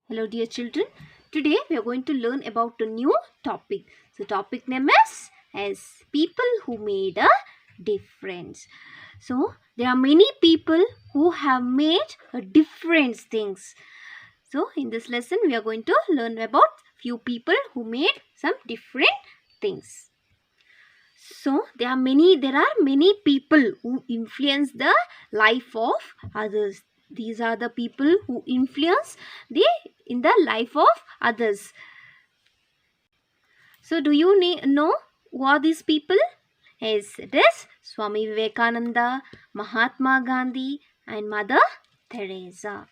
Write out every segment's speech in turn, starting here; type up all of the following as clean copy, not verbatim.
Hello dear children. Today we are going to learn about a new topic. So topic name is as people who made a difference. So there are many people who have made a different things. So in this lesson we are going to learn about few people who made some different things. So there are many people who influence the life of others. These are the people who influence in the life of others. So do you know who are these people? Yes, it is Swami Vivekananda, Mahatma Gandhi and Mother Teresa.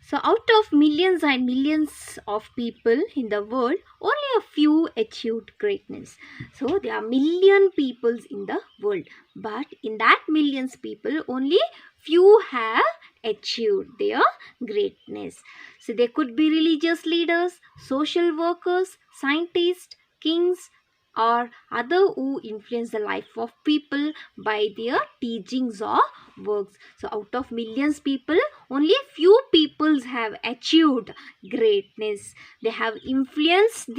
So out of millions and millions of people in the world, only a few achieved greatness. So there are million peoples in the world, but in that millions people, only few have achieved their greatness. So they could be religious leaders, social workers, scientists, kings, or other who influence the life of people by their teachings or works. So out of millions people, only few peoples have achieved greatness. They have influenced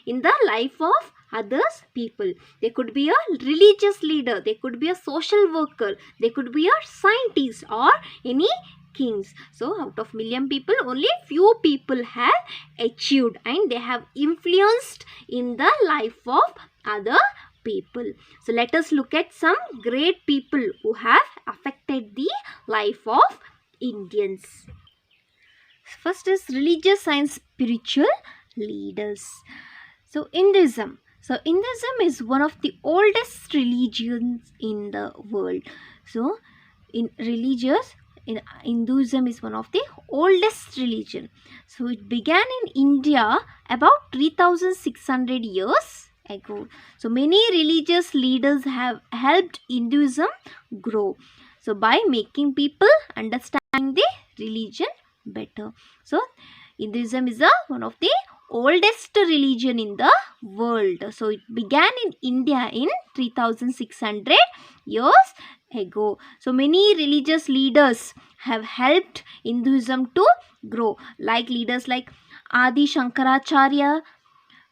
in the life of others people. They could be a religious leader, they could be a social worker, they could be a scientist or any kings. So out of million people, only few people have achieved and they have influenced in the life of other people. So let us look at some great people who have affected the life of Indians. First is religious and spiritual leaders. So Hinduism. So Hinduism is one of the oldest religions in the world. So Hinduism is one of the oldest religion. So it began in India about 3600 years ago. So many religious leaders have helped Hinduism grow. So by making people understand the religion better. So Hinduism is one of the oldest religion in the world. So it began in India in 3600 years ago. So many religious leaders have helped Hinduism to grow, like leaders like Adi Shankaracharya,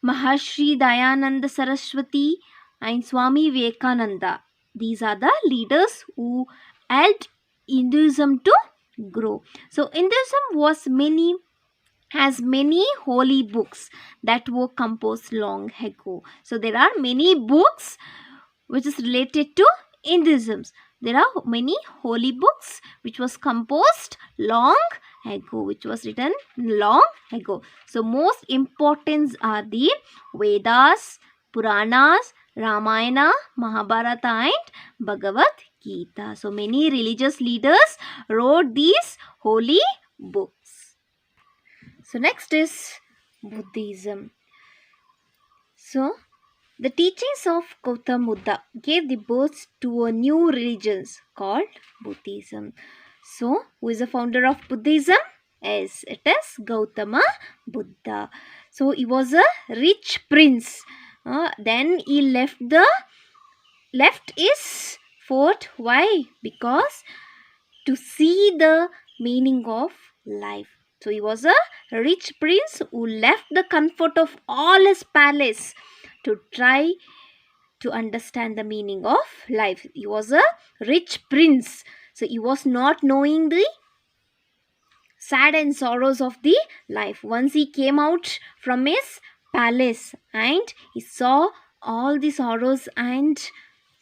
Maharshi Dayananda Saraswati and Swami Vivekananda. These are the leaders who helped Hinduism to grow. So Hinduism has many holy books that were composed long ago. So there are many books which is related to Hinduism. There are many holy books which was composed long ago, which was written long ago. So most important are the Vedas, Puranas, Ramayana, Mahabharata and Bhagavad Gita. So many religious leaders wrote these holy books. So next is Buddhism. So the teachings of Gautam Buddha gave the birth to a new religion called Buddhism. So who is the founder of Buddhism? Yes, it is Gautama Buddha. So he was a rich prince. Then he left his fort. Why? Because to see the meaning of life. So he was a rich prince who left the comfort of all his palace to try to understand the meaning of life. He was a rich prince. So he was not knowing the sad and sorrows of the life. Once he came out from his palace and he saw all the sorrows and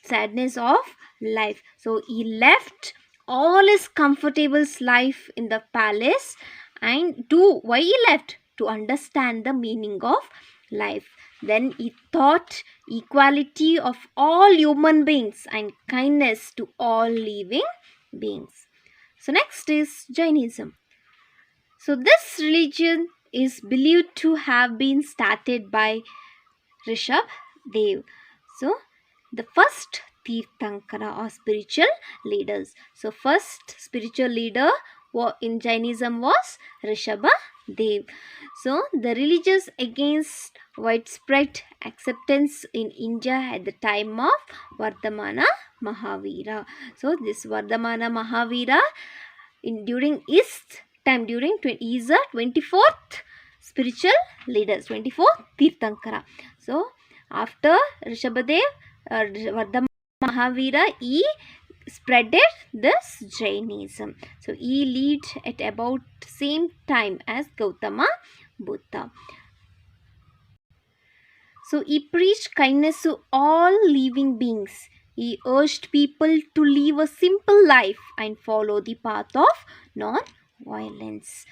sadness of life. So he left all his comfortable life in the palace and why he left? To understand the meaning of life. Then he taught equality of all human beings and kindness to all living beings. So next is Jainism. So this religion is believed to have been started by Krishnadevaraya. So the first Tirthankara or spiritual leaders. So first spiritual leader in Jainism was Rishabhadev. So the religious against widespread acceptance in India at the time of Vardhamana Mahavira. So this Vardhamana Mahavira during his time during he is the 24th spiritual leaders, 24th Tirthankara. So after Rishabhadev, Vardhama Mahavira, he spreaded this Jainism. So he lived at about same time as Gautama Buddha. So he preached kindness to all living beings. He urged people to live a simple life and follow the path of non-violence.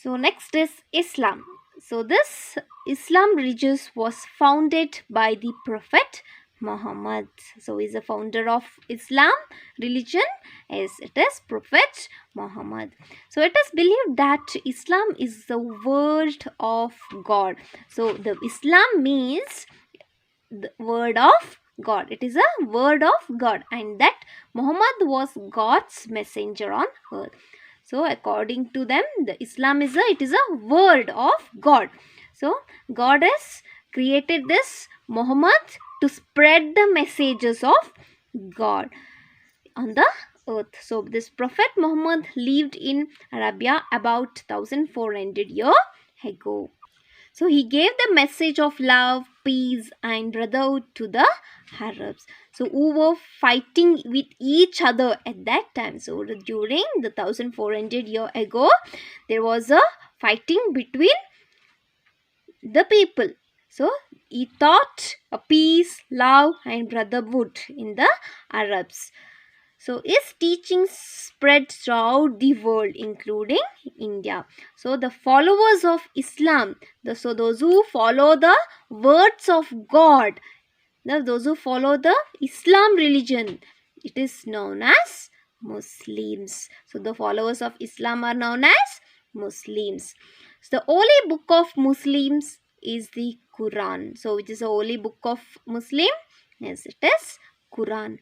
So next is Islam. So this Islam religion was founded by the Prophet Muhammad. So he is the founder of Islam religion, as it is Prophet Muhammad. So it is believed that Islam is the word of God. So the Islam means the word of God. It is a word of God, and that Muhammad was God's messenger on earth. So according to them, the Islam is it is a word of God. So God has created this Muhammad to spread the messages of God on the earth. So this Prophet Muhammad lived in Arabia about 1400 years ago. So he gave the message of love, peace and brotherhood to the Arabs. So who were fighting with each other at that time. So during the 1400 years ago, there was a fighting between the people. So he taught a peace, love and brotherhood in the Arabs. So his teachings spread throughout the world, including India. So the followers of Islam, so those who follow the words of God, those who follow the Islam religion, it is known as Muslims. So the followers of Islam are known as Muslims. So the holy book of Muslims is the Quran. So which is the holy book of Muslim? Yes, it is Quran.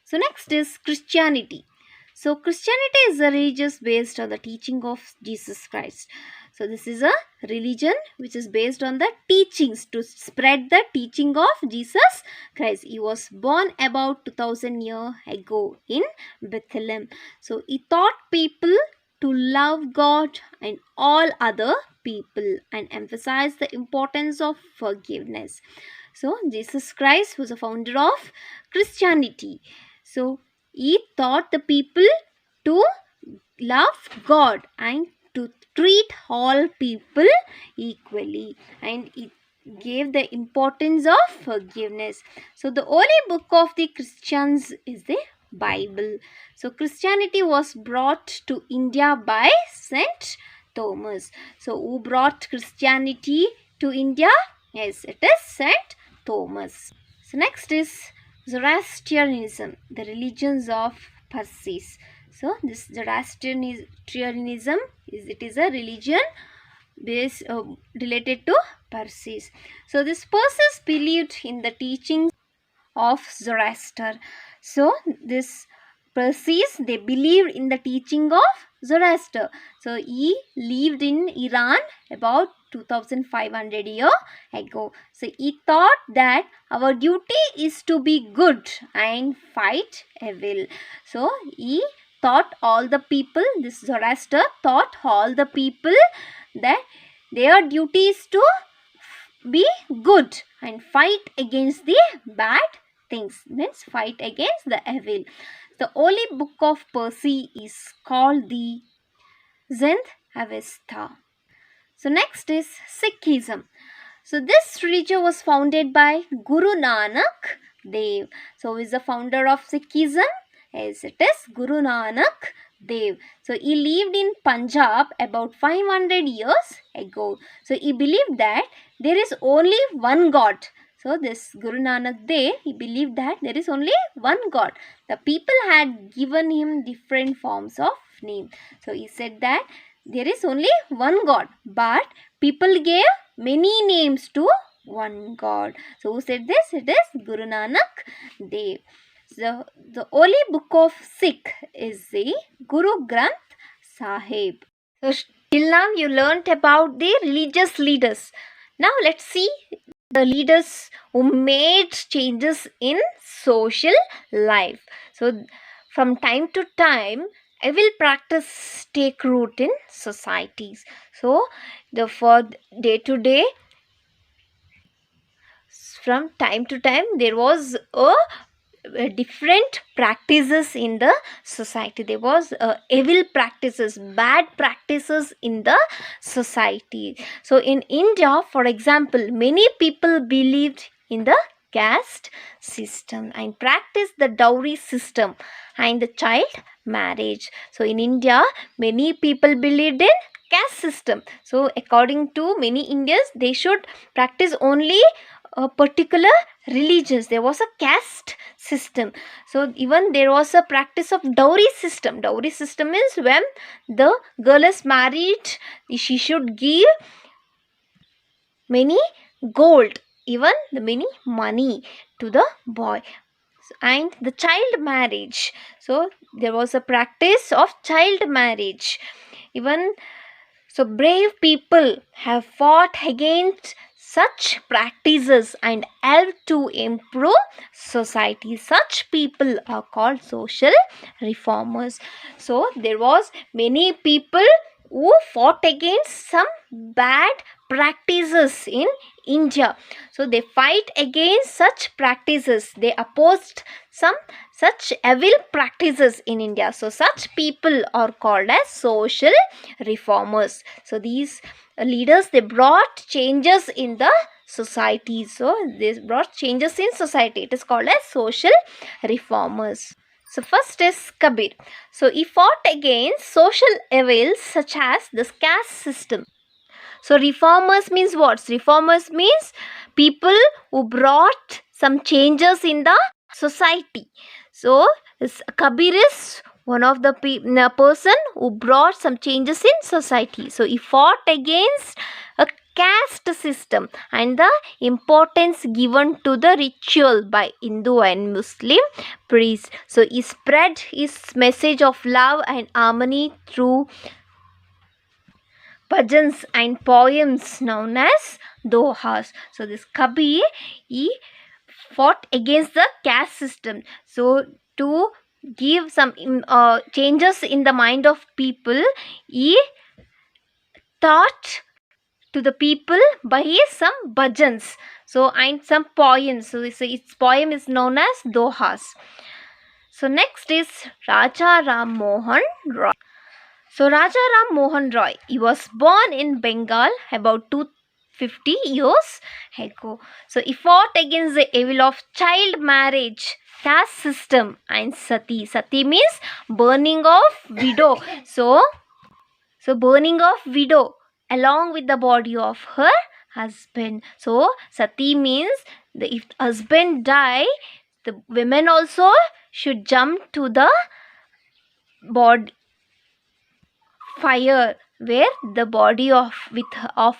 So next is Christianity. So Christianity is a religion based on the teaching of Jesus Christ. So this is a religion which is based on the teachings, to spread the teaching of Jesus Christ. He was born about 2000 years ago in Bethlehem. So he taught people to love God and all other people and emphasize the importance of forgiveness. So Jesus Christ was a founder of Christianity. So he taught the people to love God and to treat all people equally, and it gave the importance of forgiveness. So the holy book of the Christians is the Bible. So Christianity was brought to India by Saint Thomas. So who brought Christianity to India? Yes, it is Saint Thomas. So next is Zoroastrianism, the religions of Parsis. So this Zoroastrianism is a religion based related to Parsis. So this Parsis believed in the teachings of Zoroaster. So this Parsis, they believed in the teaching of Zoroaster. So he lived in Iran about 2500 years ago. So he thought that our duty is to be good and fight evil. So he taught all the people, this Zoroaster taught all the people that their duty is to be good and fight against the bad things, means fight against the evil. The holy book of Percy is called the Zend Avesta. So next is Sikhism. So this religion was founded by Guru Nanak Dev. So he is the founder of Sikhism, as it is Guru Nanak Dev. So he lived in Punjab about 500 years ago. So he believed that there is only one God. So this Guru Nanak Dev, he believed that there is only one God. The people had given him different forms of name. So he said that there is only one God, but people gave many names to one God. So who said this? It is Guru Nanak Dev. So the holy book of Sikh is the Guru Granth Sahib. So till now you learnt about the religious leaders. Now let's see the leaders who made changes in social life. So from time to time, evil practice take root in societies. So for day to day, from time to time, there was a different practices in the society. There was evil practices, bad practices in the society. So in India, for example, many people believed in the caste system and practiced the dowry system and the child marriage. So in India, many people believed in caste system. So according to many Indians, they should practice only a particular religions. There was a caste system. So even there was a practice of dowry system. Dowry system is when the girl is married, she should give many gold, even the many money to the boy. And the child marriage, so there was a practice of child marriage. Even so, brave people have fought against such practices and helped to improve society. Such people are called social reformers. So there was many people who fought against some bad practices in India. So they fight against such practices. They opposed some such evil practices in India. So such people are called as social reformers. So these leaders, they brought changes in the society. So they brought changes in society. It is called as social reformers. So first is Kabir. So he fought against social evils such as the caste system. So reformers means what? Reformers means people who brought some changes in the society. So Kabir is one of the person who brought some changes in society. So he fought against a caste system and the importance given to the ritual by Hindu and Muslim priests. So he spread his message of love and harmony through bhajans and poems known as dohas. So this Kabir, he fought against the caste system. So to give some changes in the mind of people, he taught to the people by some bhajans, so and some poems. So its poem is known as dohas. So next is Raja Ram Mohan Roy. So Raja Ram Mohan Roy, he was born in Bengal about 250 years ago. So he fought against the evil of child marriage, caste system and sati. Sati means burning of widow. So burning of widow along with the body of her husband. So sati means if husband die, the women also should jump to the body fire where the body of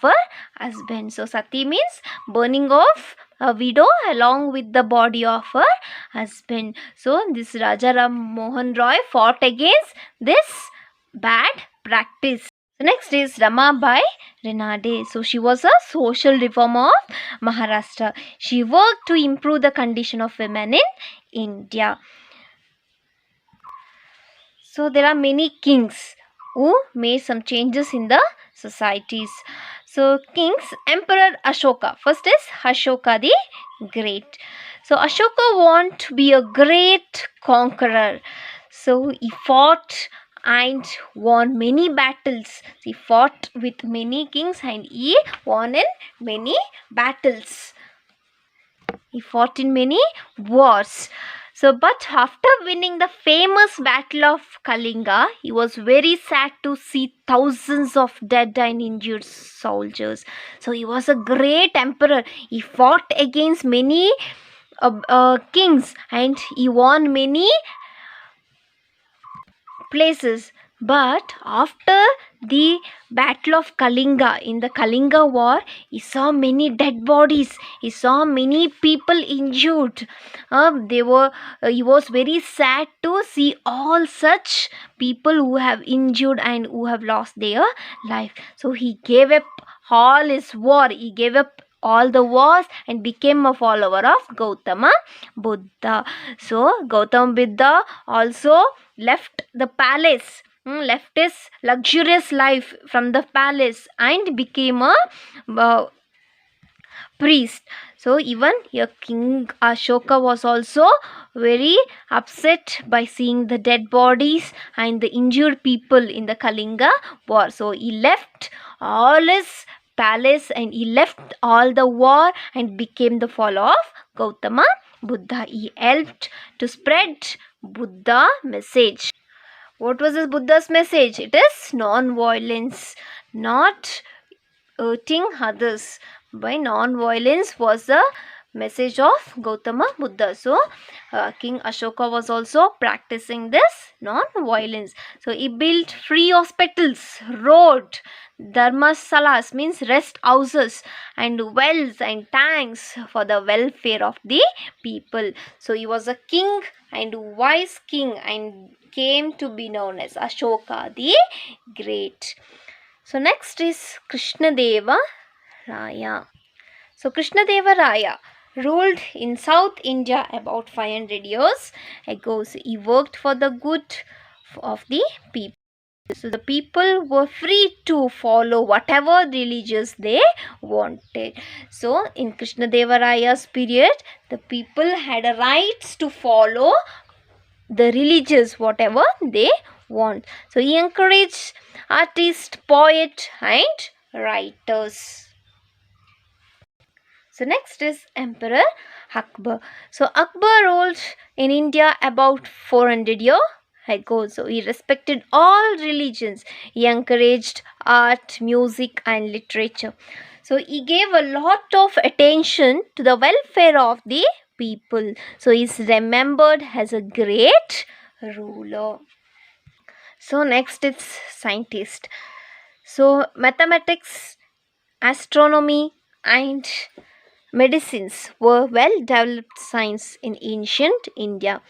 her husband. So sati means burning of a widow along with the body of her husband. So this Raja Ram Mohan Roy fought against this bad practice. The next is Ramabai Renade. So she was a social reformer of Maharashtra. She worked to improve the condition of women in India. So there are many kings who made some changes in the societies. So kings, Emperor Ashoka. First is Ashoka the Great. So Ashoka wanted to be a great conqueror. So he fought and won many battles. He fought with many kings and he won in many battles. He fought in many wars. So, but after winning the famous battle of Kalinga, he was very sad to see thousands of dead and injured soldiers. So, he was a great emperor. He fought against many kings and he won many places. But after the battle of Kalinga, in the Kalinga war, he saw many dead bodies. He saw many people injured. He was very sad to see all such people who have injured and who have lost their life. So he gave up all his war. He gave up all the wars and became a follower of Gautama Buddha. So Gautama Buddha also left the palace, left his luxurious life from the palace and became a priest. So even your King Ashoka was also very upset by seeing the dead bodies and the injured people in the Kalinga war. So he left all his palace and he left all the war and became the follower of Gautama Buddha. He helped to spread Buddha message. What was this Buddha's message? It is non-violence, not hurting others. By non-violence was the message of Gautama Buddha. So King Ashoka was also practicing this non-violence. So he built free hospitals, road, dharmasalas means rest houses, and wells and tanks for the welfare of the people. So he was a king and wise king and came to be known as Ashoka the Great. So next is Krishnadevaraya. So Krishnadevaraya ruled in South India about 500 years ago. So he worked for the good of the people. So the people were free to follow whatever religions they wanted. So in Krishnadevaraya's period, the people had a rights to follow the religious whatever they want. So he encouraged artists, poets and writers. So next is Emperor Akbar. So Akbar ruled in India about 400 years ago. So he respected all religions. He encouraged art, music and literature. So he gave a lot of attention to the welfare of the people. So he is remembered as a great ruler. So next it's scientist. So mathematics, astronomy and medicines were well developed science in ancient India.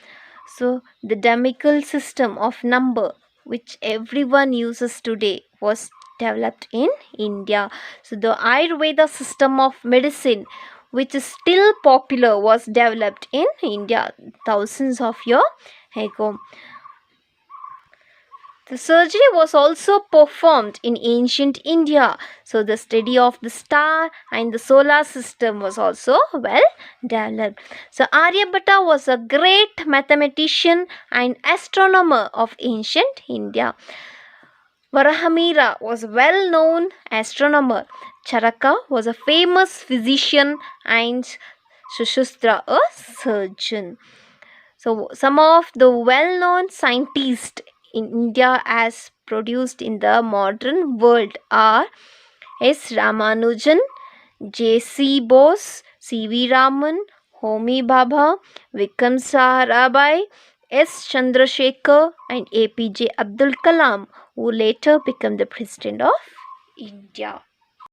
So the demical system of number which everyone uses today was developed in India. So the Ayurveda system of medicine which is still popular was developed in India thousands of years ago. The surgery was also performed in ancient India. So the study of the star and the solar system was also well developed. So Aryabhatta was a great mathematician and astronomer of ancient India. Varahamira was a well-known astronomer. Charaka was a famous physician and Sushruta a surgeon. So some of the well-known scientists in India as produced in the modern world are S. Ramanujan, J.C. Bose, C.V. Raman, Homi Bhabha, Vikram Sarabhai, S. Chandrasekhar and A.P.J. Abdul Kalam, who later became the President of India.